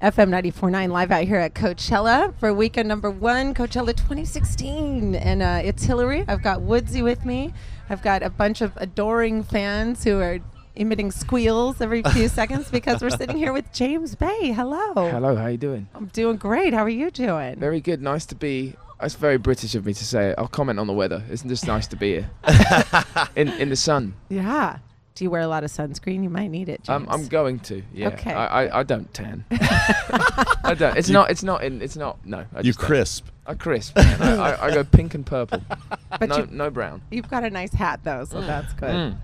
FM94.9 live out here at Coachella for weekend number 1, Coachella 2016. And it's Hilary. I've got Woodsy with me. I've got a bunch of adoring fans who are emitting squeals every few seconds because we're sitting here with James Bay. Hello. Hello, how you doing? I'm doing great. How are you doing? Very good. Nice to be. It's very British of me to say it. I'll comment on the weather. It's just nice to be here in the sun. Yeah. Do you wear a lot of sunscreen? You might need it, James. I'm going to. Yeah. Okay. I don't tan. I don't. It's not. No. You crisp. I crisp. Man. I go pink and purple. But no brown. You've got a nice hat though, so that's good.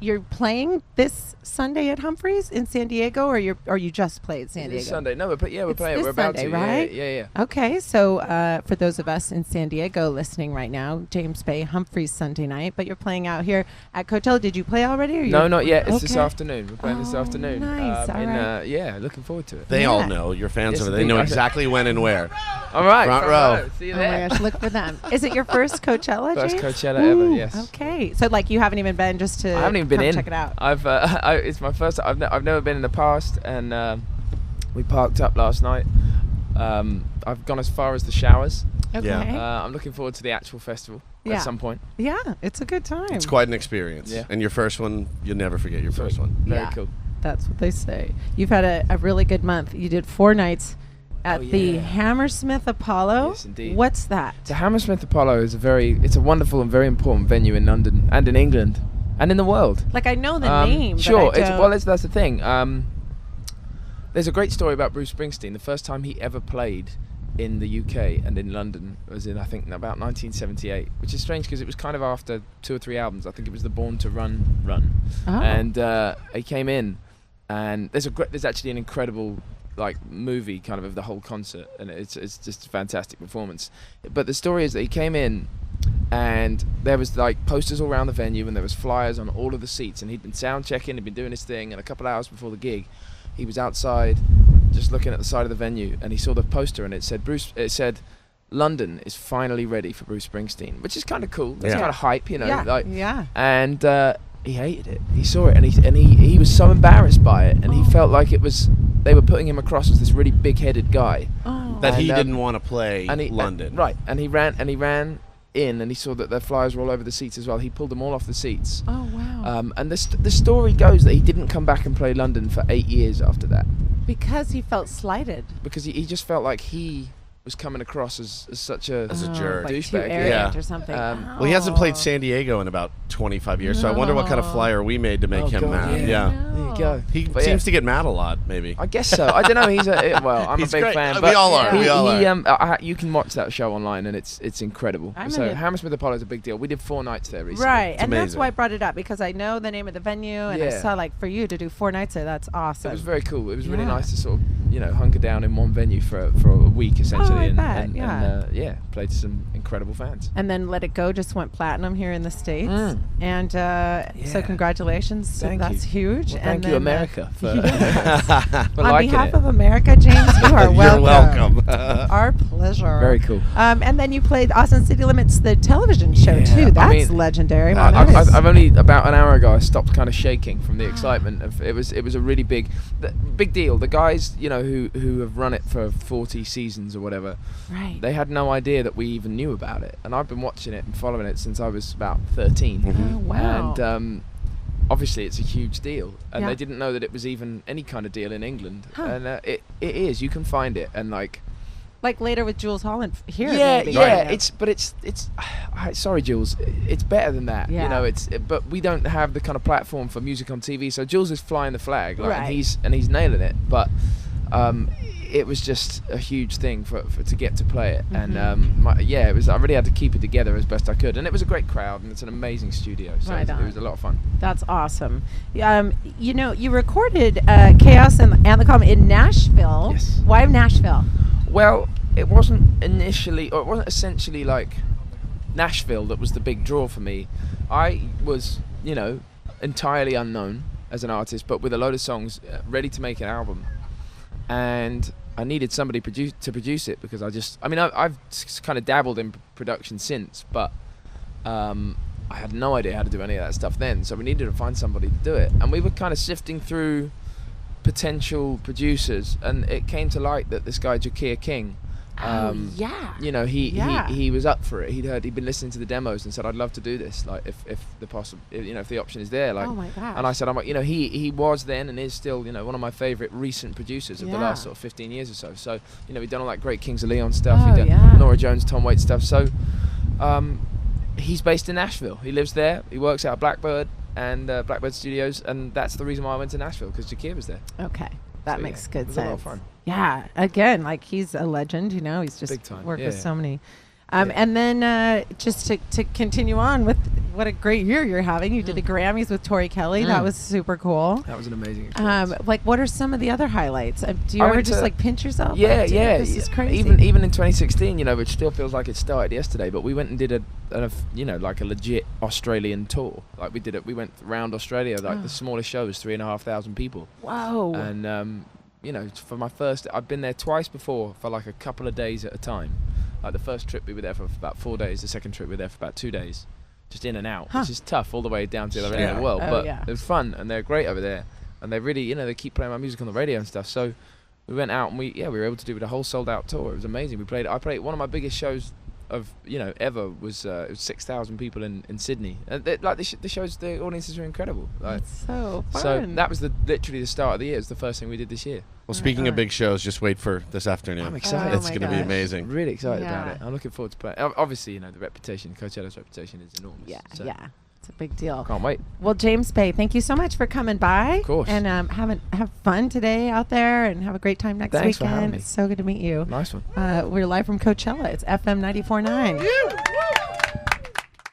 You're playing this Sunday at Humphreys in San Diego, or you just played San Diego? This Sunday. No, we're playing. This We're about Sunday, to. Right? Yeah. Okay, so for those of us in San Diego listening right now, James Bay, Humphreys Sunday night, but you're playing out here at Coachella. Did you play already? Or No, not yet. It's okay. this afternoon. We're playing this afternoon. Nice. All right. Yeah, looking forward to it. They all know. Your fans Yes, over there. They know indeed. exactly when and where. All right. Front row. See you Oh there. my gosh, look for them. Is it your first Coachella, First James? Coachella ever, yes. Okay, so like you haven't even been just to I haven't even been come in. check it out. It's my first. I've never been in the past, and we parked up last night. I've gone as far as the showers. Okay. Yeah. I'm looking forward to the actual festival Yeah. at some point. Yeah, it's a good time. It's quite an experience. Yeah. And your first one, you'll never forget your first one. Very Yeah. cool. That's what they say. You've had a really good month. You did 4 nights at the yeah. Hammersmith Apollo. Yes, indeed. What's that? The Hammersmith Apollo is it's a wonderful and very important venue in London and in England and in the world. Like I know the name. Sure. But I don't. That's the thing. There's a great story about Bruce Springsteen. The first time he ever played in the UK and in London was in, I think, about 1978, which is strange because it was kind of after 2 or 3 albums. I think it was the Born to Run. Oh. And he came in, and there's actually an incredible movie kind of the whole concert, and it's just a fantastic performance. But the story is that he came in, and there was posters all around the venue, and there was flyers on all of the seats, and he'd been sound checking, he'd been doing his thing, and a couple of hours before the gig, he was outside just looking at the side of the venue, and he saw the poster, and it said London is finally ready for Bruce Springsteen, which is kind of cool. That's Yeah. kind of hype, you know. Yeah. And he hated it. He saw it, and he was so embarrassed by it, and he felt like they were putting him across as this really big-headed guy. Oh. That he And, didn't want to play London. Right, and he ran in, and he saw that their flyers were all over the seats as well. He pulled them all off the seats. Oh wow. And the story goes that he didn't come back and play London for 8 years after that, Because he felt slighted. because he just felt like he was coming across as such a As a jerk. Like too douchebag. arrogant Yeah. or something. Well, Well, he hasn't played Oh. San Diego in about 25 years, so I wonder what kind of No. flyer we made to make Oh, him God, mad. yeah. Yeah. There you go. He But seems to get mad a lot, maybe. I guess so. I don't know. I'm He's a big great. fan. We But all are. Yeah. We all are. You can watch that show online, and it's incredible. I'm So gonna- Hammersmith Apollo is a big deal. We did 4 nights there recently. Right, It's and that's amazing. why I brought it up, because I know the name of the venue, and I Yeah. saw for you to do 4 nights there, that's awesome. It was very cool. It was really Yeah. nice to sort of hunker down in one venue for a week essentially, I and bet, yeah. played to some incredible fans. And then Let It Go just went platinum here in the States. Mm. And so Yeah. congratulations. Thank that's you. huge. Well, and thank you, then, America, for, yes. for On liking behalf it. of America, James, you are You're welcome. welcome. Our pleasure. Very cool. And then you played Austin City Limits, the television show, Yeah, too. I That's mean, legendary. Wow, that is- I've only about an hour ago I stopped kind of shaking from the excitement of it was a really big deal. The guys who have run it for 40 seasons or whatever, right. they had no idea that we even knew about it, and I've been watching it and following it since I was about 13. Oh, wow. And obviously it's a huge deal, and Yeah. they didn't know that it was even any kind of deal in England. Huh. And it is. You can find it, and like later with Jules Holland here. yeah, maybe, yeah. right? It's sorry, Jules. It's better than that. Yeah. But we don't have the kind of platform for music on TV. So Jules is flying the flag, Right. and he's nailing it. But it was just a huge thing for to get to play it, and it was. I really had to keep it together as best I could, and it was a great crowd, and it's an amazing studio. So Right it was a lot of fun. That's awesome. You recorded Chaos and the Calm in Nashville. Yes. Why Nashville? Well, it wasn't essentially like Nashville that was the big draw for me. I was, entirely unknown as an artist, but with a load of songs ready to make an album. And I needed somebody to produce it, because I've kind of dabbled in production since, but I had no idea how to do any of that stuff then. So we needed to find somebody to do it. And we were kind of sifting through potential producers, and it came to light that this guy Jakia King, you know, he was up for it. He'd been listening to the demos and said, I'd love to do this, like if the option is there, like. Oh my gosh. And I said, I'm like, you know, he was then and is still, you know, one of my favorite recent producers of the last sort of 15 years or so. You know, we've done all that great Kings of Leon stuff. He'd done Nora Jones, Tom Waits stuff. So he's based in Nashville. He lives there. He works out of Blackbird and Blackbird Studios, and that's the reason why I went to Nashville, because Jakia was there. Okay, that makes good sense. It was a lot of fun. Yeah, again, like he's a legend, you know. He's just Big time. worked with so many. And then just to continue on with what a great year you're having. You did the Grammys with Tori Kelly. That was super cool. That was an amazing experience. Like, what are some of the other highlights? Do you ever just like pinch yourself? Yeah, like, yeah. This is crazy. Even in 2016, you know, which still feels like it started yesterday, but we went and did like a legit Australian tour. Like we went around Australia. Like the smallest show was 3,500 people. Wow. And you know, for my first, I've been there twice before for like a couple of days at a time. Like the first trip we were there for about 4 days. The second trip we were there for about 2 days, just in and out, which is tough all the way down to the other end of the world. But it was fun, and they're great over there, and they really, you know, they keep playing my music on the radio and stuff. So we went out and we were able to do a whole sold out tour. It was amazing. I played one of my biggest shows of, you know, ever was it was 6,000 people in Sydney. Like the shows, the audiences were incredible. Like, that's so fun. So that was literally the start of the year. It's the first thing we did this year. Well, speaking of big shows, just wait for this afternoon. I'm excited. It's going to be amazing. Really excited about it. I'm looking forward to playing. Obviously, you know, Coachella's reputation is enormous. Yeah, it's a big deal. Can't wait. Well, James Bay, thank you so much for coming by. Of course. And have fun today out there, and have a great time next Thanks weekend. for having me. It's so good to meet you. Nice one. We're live from Coachella. It's FM 94.9.